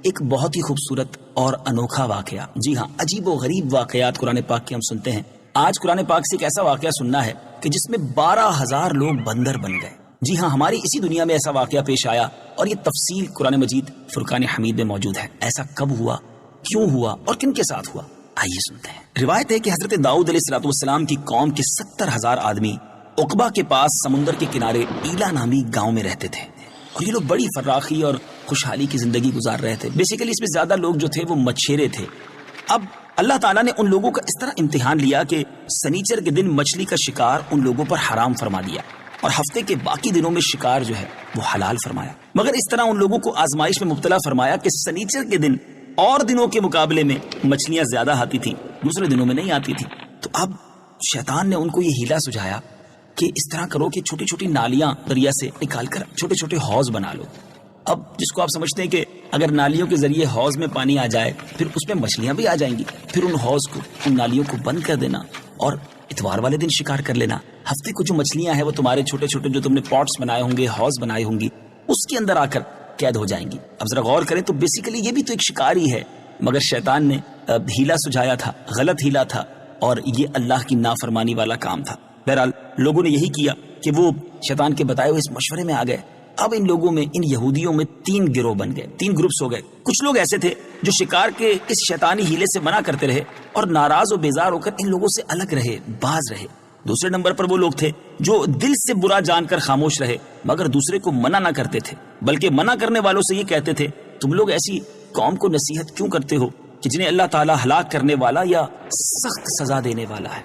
ایک بہت ہی خوبصورت اور انوکھا واقعہ، جی ہاں عجیب و غریب واقعات قرآن پاک کے ہم سنتے ہیں۔ آج قرآن پاک سے ایک ایسا واقعہ سننا ہے کہ جس میں 12,000 لوگ بندر بن گئے۔ جی ہاں، ہماری اسی دنیا میں ایسا واقعہ پیش آیا اور یہ تفصیل قرآن مجید فرقان حمید میں موجود ہے۔ ایسا کب ہوا، کیوں ہوا اور کن کے ساتھ ہوا، آئیے سنتے ہیں۔ روایت ہے کہ حضرت داؤد علیہ السلام کی قوم کے 70,000 آدمی عقبہ کے پاس سمندر کے کنارے ایلا نامی گاؤں میں رہتے تھے، اور یہ لوگ بڑی فراخی اور خوشحالی کی زندگی گزار رہے تھے۔ بیسیکلی اس میں زیادہ لوگ جو تھے وہ مچھیرے تھے۔ اب اللہ تعالیٰ نے ان لوگوں کا اس طرح امتحان لیا کہ سنیچر کے دن مچھلی کا شکار ان لوگوں پر حرام فرما دیا، اور ہفتے کے باقی دنوں میں شکار جو ہے وہ حلال فرمایا، مگر اس طرح ان لوگوں کو آزمائش میں مبتلا فرمایا کہ سنیچر کے دن اور دنوں کے مقابلے میں مچھلیاں زیادہ آتی تھیں، دوسرے دنوں میں نہیں آتی تھی۔ تو اب شیطان نے ان کو یہ ہیلا سجھایا کہ اس طرح کرو کہ چھوٹی چھوٹی نالیاں دریا سے نکال کر چھوٹے چھوٹے حوض بنا لو۔ اب جس کو آپ سمجھتے ہیں کہ اگر نالیوں کے ذریعے حوض میں پانی آ جائے پھر اس میں مچھلیاں بھی آ جائیں گی، پھر ان حوض کو، ان نالیوں کو بند کر دینا اور اتوار والے دن شکار کر لینا۔ ہفتے کو جو مچھلیاں ہیں وہ تمہارے چھوٹے چھوٹے جو تم نے پاٹس بنائے ہوں گے، حوض بنائے ہوں گی، اس کے اندر آ کر قید ہو جائیں گی۔ اب ذرا غور کریں تو بیسیکلی یہ بھی تو ایک شکار ہی ہے، مگر شیطان نے ہیلا سجھایا تھا، غلط ہیلا تھا، اور یہ اللہ کی نافرمانی والا کام تھا۔ بہرحال لوگوں نے یہی کیا کہ وہ شیطان کے بتائے ہوئے اس مشورے میں آ گئے۔ اب ان لوگوں میں، ان یہودیوں میں 3 گروہ بن گئے، 3 گروپس ہو گئے۔ کچھ لوگ ایسے تھے جو شکار کے اس شیطانی ہیلے سے منع کرتے رہے اور ناراض و بیزار ہو کر ان لوگوں سے الگ رہے، باز رہے۔ دوسرے نمبر پر وہ لوگ تھے جو دل سے برا جان کر خاموش رہے، مگر دوسرے کو منع نہ کرتے تھے، بلکہ منع کرنے والوں سے یہ کہتے تھے تم لوگ ایسی قوم کو نصیحت کیوں کرتے ہو کہ جنہیں اللہ تعالیٰ ہلاک کرنے والا یا سخت سزا دینے والا ہے۔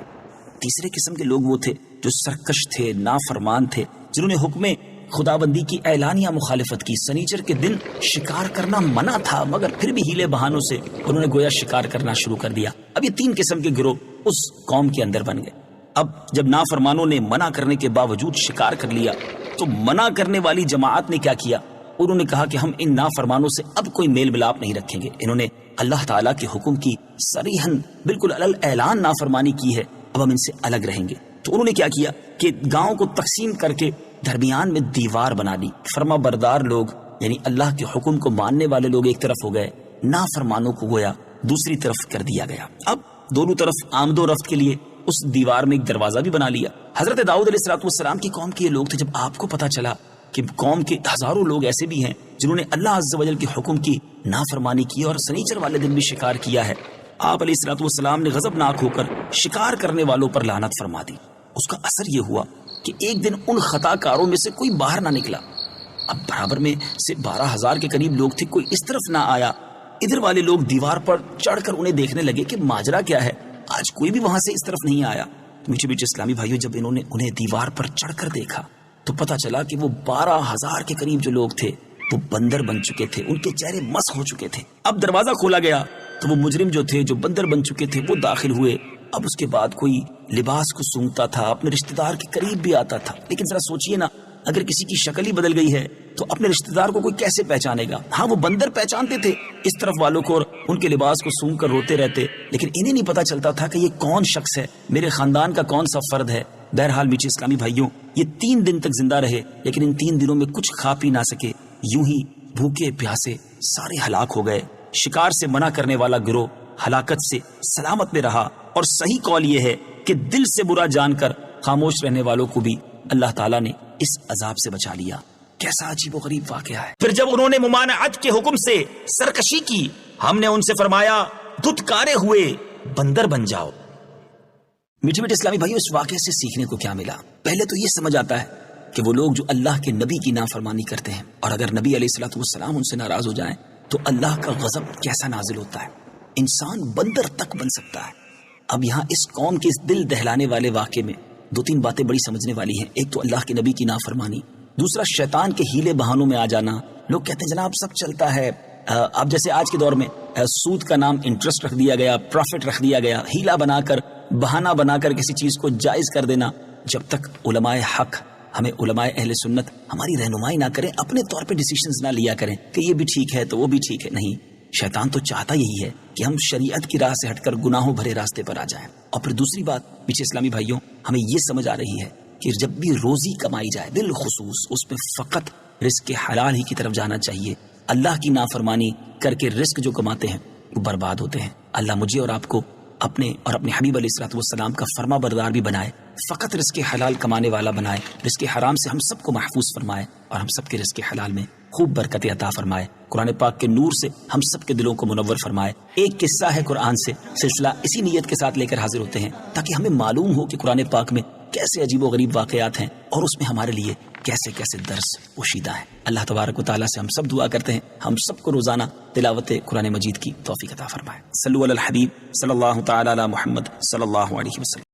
تیسرے قسم کے لوگ وہ تھے جو سرکش تھے، نافرمان تھے، جنہوں نے حکم خداوندی کی اعلانیہ مخالفت کی۔ سنیچر کے دن شکار کرنا منع تھا، مگر پھر بھی ہیلے بہانوں سے انہوں نے گویا شکار کرنا شروع کر دیا۔ اب یہ 3 قسم کے گروہ اس قوم کے اندر بن گئے۔ اب جب نافرمانوں نے منع کرنے کے باوجود شکار کر لیا تو منع کرنے والی جماعت نے کیا کیا؟ انہوں نے کہا کہ ہم ان نافرمانوں سے اب کوئی میل ملاپ نہیں رکھیں گے۔ انہوں نے اللہ تعالیٰ کے حکم کی صریحاً بالکل علل اعلان نافرمانی کی ہے، اب ہم ان سے الگ رہیں گے۔ تو انہوں نے کیا کیا کہ گاؤں کو تقسیم کر کے درمیان میں دیوار بنا دی۔ فرما بردار لوگ یعنی اللہ کے حکم کو ماننے والے لوگ ایک طرف ہو گئے، نافرمانوں کو گویا دوسری طرف کر دیا گیا۔ اب دونوں طرف آمد و رفت کے لیے اس دیوار میں ایک دروازہ بھی بنا لیا۔ حضرت داؤد علیہ السلام کی قوم کے یہ لوگ تھے۔ جب آپ کو پتا چلا کہ قوم کے ہزاروں لوگ ایسے بھی ہیں جنہوں نے اللہ عز و جل کے حکم کی نافرمانی کی اور سنیچر والے دن بھی شکار کیا ہے، آپ علیہ السلام نے غضبناک ہو کر شکار کرنے والوں پر لعنت فرما دی۔ اس کا اثر یہ ہوا کہ ایک دن ان خطا کاروں میں سے کوئی باہر نہ نکلا۔ اب برابر میں سے 12,000 کے قریب لوگ تھے، کوئی اس طرف نہ آیا۔ ادھر والے لوگ دیوار پر چڑھ کر انہیں دیکھنے لگے کہ ماجرا کیا ہے، آج کوئی بھی وہاں سے اس طرف نہیں آیا۔ میٹھے میٹھے اسلامی بھائیوں، جب انہوں نے انہیں دیوار پر چڑھ کر دیکھا تو پتا چلا کہ وہ 12,000 کے قریب جو لوگ تھے وہ بندر بن چکے تھے، ان کے چہرے مسخ ہو چکے تھے۔ اب دروازہ کھولا گیا تو وہ مجرم جو تھے، جو بندر بن چکے تھے، وہ داخل ہوئے۔ اب اس کے بعد کوئی لباس کو سونگتا تھا، اپنے رشتہ دار کے قریب بھی آتا تھا، لیکن ذرا سوچئے نا، اگر کسی کی شکل ہی بدل گئی ہے تو اپنے رشتہ دار کو کوئی کیسے پہچانے گا؟ ہاں، وہ بندر پہچانتے تھے اس طرف والوں کو اور ان کے لباس کو سونگ کر روتے رہتے، لیکن انہیں نہیں پتا چلتا تھا کہ یہ کون شخص ہے، میرے خاندان کا کون سا فرد ہے۔ بہرحال میٹھے اسلامی بھائیوں، یہ 3 دن تک زندہ رہے، لیکن ان 3 دنوں میں کچھ کھا پی نہ سکے، یوں ہی بھوکے پیاسے سارے ہلاک ہو گئے۔ شکار سے منع کرنے والا گروہ ہلاکت سے سلامت میں رہا، اور صحیح قول یہ ہے کہ دل سے برا جان کر خاموش رہنے والوں کو بھی اللہ تعالیٰ نے اس عذاب سے بچا لیا۔ کیسا عجیب و غریب واقعہ ہے۔ پھر جب انہوں نے ممانعت کے حکم سے سرکشی کی، ہم نے ان سے فرمایا دھتکارے ہوئے بندر بن جاؤ۔ میٹھے میٹھے اسلامی بھائیوں، اس واقعے سے سیکھنے کو کیا ملا؟ پہلے تو یہ سمجھ آتا ہے کہ وہ لوگ جو اللہ کے نبی کی نافرمانی کرتے ہیں، اور اگر نبی علیہ السلام ان سے ناراض ہو جائیں تو اللہ کا غضب کیسا نازل ہوتا ہے، انسان بندر تک بن سکتا ہے۔ اب یہاں اس قوم کے اس دل دہلانے والے واقعے میں 2-3 باتیں بڑی سمجھنے والی ہیں۔ ایک تو اللہ کے نبی کی نافرمانی، دوسرا شیطان کے ہیلے بہانوں میں آ جانا۔ لوگ کہتے ہیں جناب سب چلتا ہے، اب جیسے آج کے دور میں سود کا نام انٹرسٹ رکھ دیا گیا، پروفٹ رکھ دیا گیا، ہیلا بنا کر، بہانہ بنا کر کسی چیز کو جائز کر دینا۔ جب تک علماء حق، ہمیں علماء اہل سنت ہماری رہنمائی نہ کریں، اپنے طور پہ ڈیسیشنز نہ لیا کریں کہ یہ بھی ٹھیک ہے تو وہ بھی ٹھیک ہے، نہیں، شیطان تو چاہتا یہی ہے کہ ہم شریعت کی راہ سے ہٹ کر گناہوں بھرے راستے پر آ جائیں۔ اور پھر دوسری بات پیچھے اسلامی بھائیوں، ہمیں یہ سمجھ آ رہی ہے کہ جب بھی روزی کمائی جائے، بالخصوص اس میں فقط رزق حلال ہی کی طرف جانا چاہیے۔ اللہ کی نافرمانی کر کے رزق جو کماتے ہیں وہ برباد ہوتے ہیں۔ اللہ مجھے اور آپ کو اپنے اور اپنے حبیب علیہ الصلوۃ والسلام کا فرما بردار بھی بنائے، فقط رزق حلال کمانے والا بنائے، رزق حرام سے ہم سب کو محفوظ فرمائے اور ہم سب کے رزق حلال میں خوب برکت عطا فرمائے، قرآن پاک کے نور سے ہم سب کے دلوں کو منور فرمائے۔ ایک قصہ ہے قرآن سے، سلسلہ اسی نیت کے ساتھ لے کر حاضر ہوتے ہیں تاکہ ہمیں معلوم ہو کہ قرآن پاک میں کیسے عجیب و غریب واقعات ہیں اور اس میں ہمارے لیے کیسے کیسے درس پوشیدہ ہے۔ اللہ تبارک و تعالیٰ سے ہم سب دعا کرتے ہیں ہم سب کو روزانہ تلاوت قرآن مجید کی توفیق عطا فرمائے۔ صلو علی الحبیب صلی اللہ تعالی علی محمد صلی اللہ علیہ وسلم۔